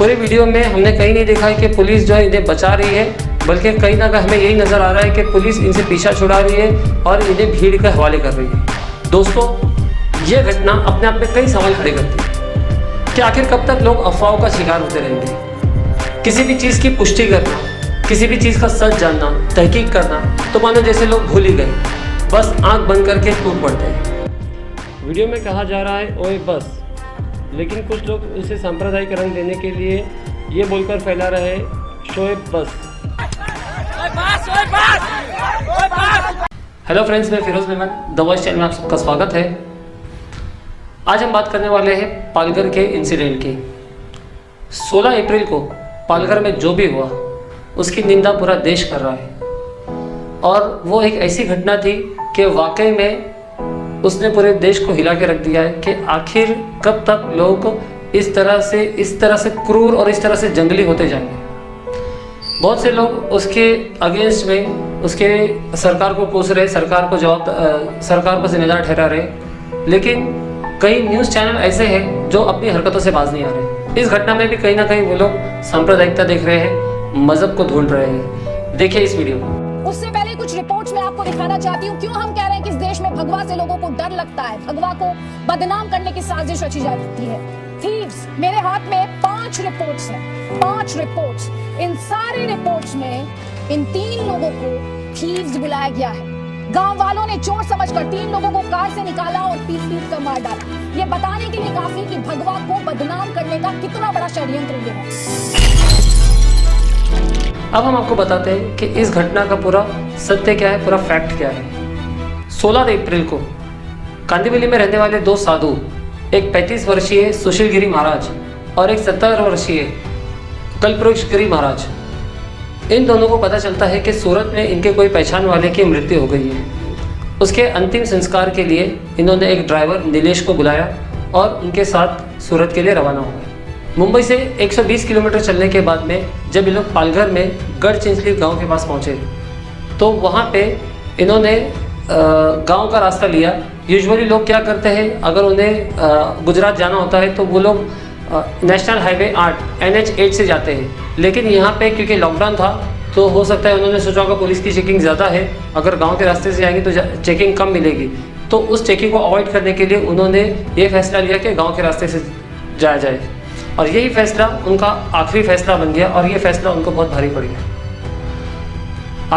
पूरी वीडियो में हमने कहीं नहीं देखा है कि पुलिस जो है इन्हें बचा रही है, बल्कि कहीं ना कहीं हमें यही नज़र आ रहा है कि पुलिस इनसे पीछा छुड़ा रही है और इन्हें भीड़ के हवाले कर रही है। दोस्तों, ये घटना अपने आप में कई सवाल खड़े करती है कि आखिर कब तक लोग अफवाहों का शिकार होते रहेंगे। किसी भी चीज़ की पुष्टि करना, किसी भी चीज़ का सच जानना, तहकीक करना तो मानो जैसे लोग भूल ही गए, बस आंख बंद करके टूट पड़ते हैं। वीडियो में कहा जा रहा है ओए बस, लेकिन कुछ लोग उसे सांप्रदायिक रंग देने के लिए ये बोलकर फैला रहे हैं शोएब बस। हेलो फ्रेंड्स, मैं Feroz Memon, the voice channel में आप सबका स्वागत है। आज हम बात करने वाले हैं पालघर के इंसिडेंट की। 16 अप्रैल को पालघर में जो भी हुआ उसकी निंदा पूरा देश कर रहा है और वो एक ऐसी घटना थी कि वाकई में उसने पूरे देश को हिला के रख दिया है कि आखिर कब तक लोग इस तरह से क्रूर और इस तरह से जंगली होते जाएंगे। बहुत से लोग उसके अगेंस्ट में उसके सरकार को कोस रहे, सरकार को जिम्मेदार ठहरा रहे, लेकिन कई न्यूज़ चैनल ऐसे हैं जो अपनी हरकतों से बाज नहीं आ रहे। इस घटना में भी कहीं ना कहीं वो लोग सांप्रदायिकता देख रहे हैं, मजहब को ढूंढ रहे हैं। देखिए इस वीडियो में। उससे पहले कुछ रिपोर्ट्स में आपको दिखाना चाहती हूँ क्यों हम कह रहे हैं कि इस देश में भगवा से लोगों को डर लगता है। भगवा को बदनाम करने की साजिश रची जाती है। थीव्स, मेरे हाथ में 5 रिपोर्ट्स हैं, 5 रिपोर्ट्स। इन सारे रिपोर्ट्स में इन 3 लोगों को थीव्स बुलाया गया है। गांव वालों ने चोर समझकर 3 लोगों को कार से निकाला और पीट कर मार डाला। ये बताने के लिए काफी कि भगवा को बदनाम करने का कितना बड़ा षड्यंत्र ये है। अब हम आपको बताते हैं कि इस घटना का पूरा सत्य क्या है, पूरा फैक्ट क्या है। 16 अप्रैल को कांदिवली में रहने वाले 2 साधु, एक 35 वर्षीय सुशील गिरी महाराज और एक 70 वर्षीय कल्पवृक्ष गिरी महाराज, इन दोनों को पता चलता है कि सूरत में इनके कोई पहचान वाले की मृत्यु हो गई है। उसके अंतिम संस्कार के लिए इन्होंने एक ड्राइवर नीलेश को बुलाया और उनके साथ सूरत के लिए रवाना हो गए। मुंबई से 120 किलोमीटर चलने के बाद में जब ये लोग पालघर में गढ़चिंचली गांव के पास पहुंचे तो वहां पे इन्होंने गांव का रास्ता लिया। यूजुअली लोग क्या करते हैं, अगर उन्हें गुजरात जाना होता है तो वो लोग नेशनल हाईवे 8 NH8 से जाते हैं, लेकिन यहाँ पे क्योंकि लॉकडाउन था तो हो सकता है उन्होंने सोचा होगा पुलिस की चेकिंग ज़्यादा है, अगर गाँव के रास्ते से जाएंगे तो चेकिंग कम मिलेगी, तो उस चेकिंग को अवॉइड करने के लिए उन्होंने ये फैसला लिया कि गाँव के रास्ते से जाया जाए। और यही फैसला उनका आखिरी फैसला बन गया और ये फैसला उनको बहुत भारी पड़ गया।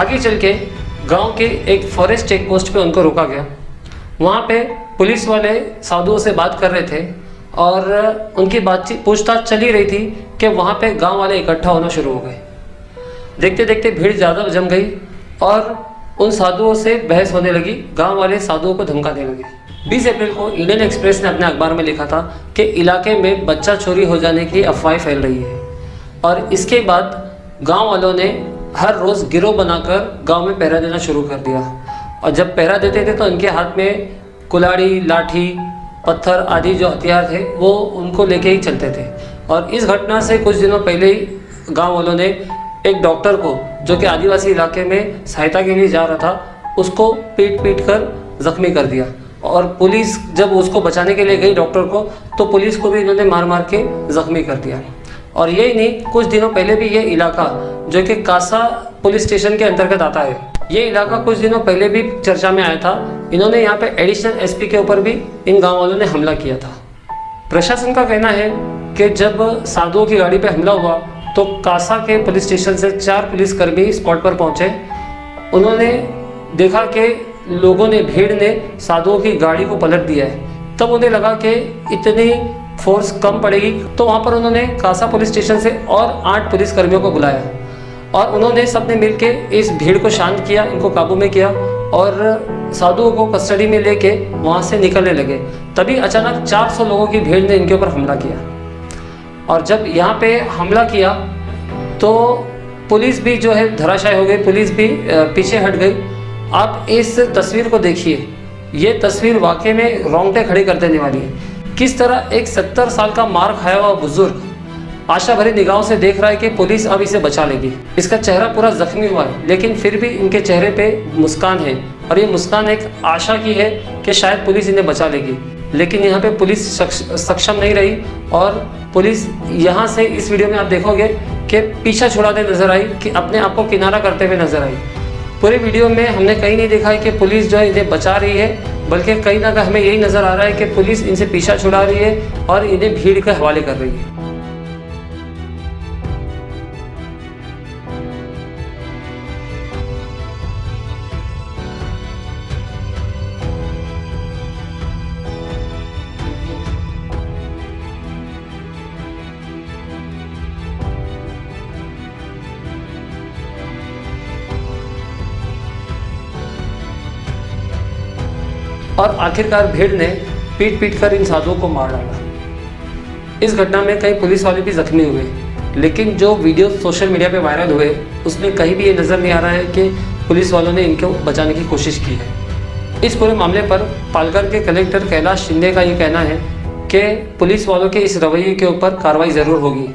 आगे चल के गाँव के एक फॉरेस्ट चेक पोस्ट पे उनको रोका गया। वहाँ पे पुलिस वाले साधुओं से बात कर रहे थे और उनकी बातचीत पूछताछ चली रही थी कि वहाँ पे गांव वाले इकट्ठा होना शुरू हो गए। देखते देखते भीड़ ज़्यादा जम गई और उन साधुओं से बहस होने लगी। गांव वाले साधुओं को धमकाने लगे। 20 अप्रैल को इंडियन एक्सप्रेस ने अपने अखबार में लिखा था कि इलाके में बच्चा चोरी हो जाने की अफवाहें फैल रही है और इसके बाद गाँव वालों ने हर रोज़ गिरोह बनाकर गाँव में पहरा देना शुरू कर दिया। और जब पहरा देते थे तो इनके हाथ में कुल्हाड़ी, लाठी, पत्थर आदि जो हथियार थे वो उनको लेके ही चलते थे। और इस घटना से कुछ दिनों पहले ही गांव वालों ने एक डॉक्टर को, जो कि आदिवासी इलाके में सहायता के लिए जा रहा था, उसको पीट कर जख्मी कर दिया। और पुलिस जब उसको बचाने के लिए गई डॉक्टर को, तो पुलिस को भी इन्होंने मार के जख्मी कर दिया। और यही नहीं, कुछ दिनों पहले भी ये इलाका, जो कि कासा पुलिस स्टेशन के अंतर्गत आता है, ये इलाका कुछ दिनों पहले भी चर्चा में आया था। इन्होंने यहाँ पे एडिशनल SP के ऊपर भी इन गाँव वालों ने हमला किया था। प्रशासन का कहना है कि जब साधुओं की गाड़ी पे हमला हुआ तो कासा के पुलिस स्टेशन से 4 पुलिसकर्मी स्पॉट पर पहुँचे। उन्होंने देखा कि लोगों ने, भीड़ ने साधुओं की गाड़ी को पलट दिया है। तब उन्हें लगा कि इतनी फोर्स कम पड़ेगी, तो वहाँ पर उन्होंने कासा पुलिस स्टेशन से और 8 पुलिसकर्मियों को बुलाया और उन्होंने सबने मिलके इस भीड़ को शांत किया, इनको काबू में किया और साधुओं को कस्टडी में लेके वहाँ से निकलने लगे। तभी अचानक 400 लोगों की भीड़ ने इनके ऊपर हमला किया। और जब यहाँ पे हमला किया तो पुलिस भी जो है धराशायी हो गई, पुलिस भी पीछे हट गई। आप इस तस्वीर को देखिए, ये तस्वीर वाकई में रोंगटे खड़े कर देने वाली है। किस तरह एक 70 साल का मार खाया हुआ बुजुर्ग आशा भरी निगाहों से देख रहा है कि पुलिस अब इसे बचा लेगी। इसका चेहरा पूरा जख्मी हुआ है, लेकिन फिर भी इनके चेहरे पे मुस्कान है और ये मुस्कान एक आशा की है कि शायद पुलिस इन्हें बचा लेगी। लेकिन यहाँ पे पुलिस सक्षम नहीं रही और पुलिस यहाँ से इस वीडियो में आप देखोगे कि पीछा छुड़ाते नजर आई, कि अपने आप को किनारा करते हुए नजर आई। पूरे वीडियो में हमने कहीं नहीं देखा है कि पुलिस जो है इन्हें बचा रही है, बल्कि कहीं ना कहीं हमें यही नज़र आ रहा है कि पुलिस इनसे पीछा छुड़ा रही है और इन्हें भीड़ के हवाले कर रही है। और आखिरकार भीड़ ने पीट पीट कर इन साधुओं को मार डाला। इस घटना में कई पुलिस वाले भी जख्मी हुए, लेकिन जो वीडियो सोशल मीडिया पे वायरल हुए उसमें कहीं भी ये नज़र नहीं आ रहा है कि पुलिस वालों ने इनको बचाने की कोशिश की है। इस पूरे मामले पर पालघर के कलेक्टर कैलाश शिंदे का ये कहना है कि पुलिस वालों के इस रवैये के ऊपर कार्रवाई ज़रूर होगी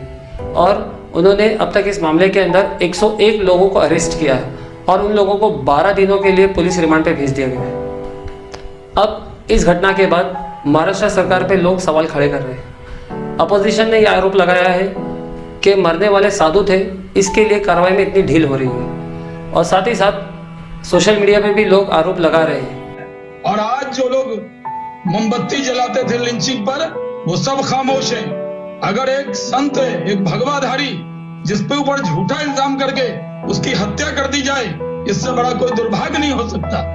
और उन्होंने अब तक इस मामले के अंदर 101 लोगों को अरेस्ट किया है और उन लोगों को 12 दिनों के लिए पुलिस रिमांड पर भेज दिया गया है। अब इस घटना के बाद महाराष्ट्र सरकार पे लोग सवाल खड़े कर रहे हैं। अपोजिशन ने यह आरोप लगाया है कि मरने वाले साधु थे, इसके लिए कार्रवाई में इतनी ढील हो रही है और साथ ही साथ सोशल मीडिया पे भी लोग आरोप लगा रहे हैं। और आज जो लोग मोमबत्ती जलाते थे लिंचिंग पर, वो सब खामोश हैं। अगर एक संत है, एक भगवाधारी, जिसपे ऊपर झूठा इल्जाम करके उसकी हत्या कर दी जाए, इससे बड़ा कोई दुर्भाग्य नहीं हो सकता।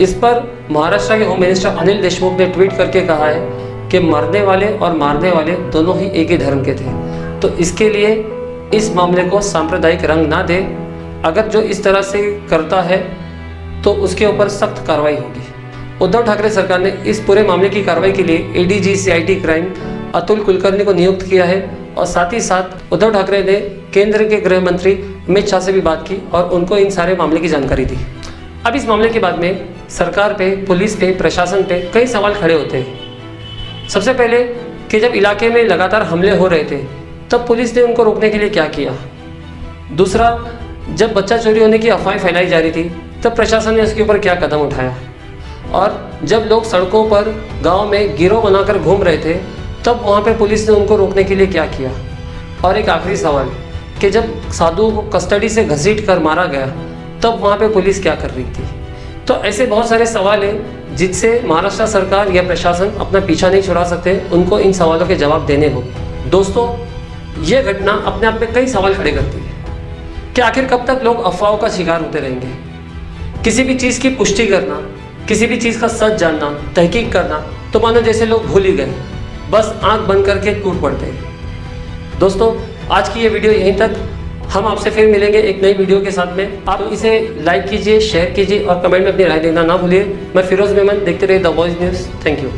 इस पर महाराष्ट्र के होम मिनिस्टर अनिल देशमुख ने ट्वीट करके कहा है कि मरने वाले और मारने वाले दोनों ही एक ही धर्म के थे, तो इसके लिए इस मामले को सांप्रदायिक रंग ना दे। अगर जो इस तरह से करता है तो उसके ऊपर सख्त कार्रवाई होगी। उद्धव ठाकरे सरकार ने इस पूरे मामले की कार्रवाई के लिए ADG CID crime Atul Kulkarni को नियुक्त किया है और साथ ही साथ उद्धव ठाकरे ने केंद्र के गृह मंत्री अमित शाह से भी बात की और उनको इन सारे मामले की जानकारी दी। अब इस मामले के बाद में सरकार पे, पुलिस पे, प्रशासन पे कई सवाल खड़े होते हैं। सबसे पहले कि जब इलाके में लगातार हमले हो रहे थे तब पुलिस ने उनको रोकने के लिए क्या किया। दूसरा, जब बच्चा चोरी होने की अफवाहें फैलाई जा रही थी तब प्रशासन ने उसके ऊपर क्या कदम उठाया। और जब लोग सड़कों पर गांव में गिरोह बनाकर घूम रहे थे तब वहाँ पे पुलिस ने उनको रोकने के लिए क्या किया। और एक आखिरी सवाल कि जब साधु को कस्टडी से घसीट कर मारा गया तब वहाँ पे पुलिस क्या कर रही थी। तो ऐसे बहुत सारे सवाल हैं जिनसे महाराष्ट्र सरकार या प्रशासन अपना पीछा नहीं छुड़ा सकते, उनको इन सवालों के जवाब देने होंगे। दोस्तों, ये घटना अपने आप में कई सवाल खड़े करती है कि आखिर कब तक लोग अफवाहों का शिकार होते रहेंगे। किसी भी चीज़ की पुष्टि करना, किसी भी चीज़ का सच जानना, तहकीक करना तो मानो जैसे लोग भूल ही गए, बस आंख बंद करके टूट पड़ते हैं। दोस्तों, आज की ये वीडियो यहीं तक। हम आपसे फिर मिलेंगे एक नई वीडियो के साथ में। आप इसे लाइक कीजिए, शेयर कीजिए और कमेंट में अपनी राय देना ना भूलिए। मैं फिरोज मेमन, देखते रहिए the voice news. Thank you.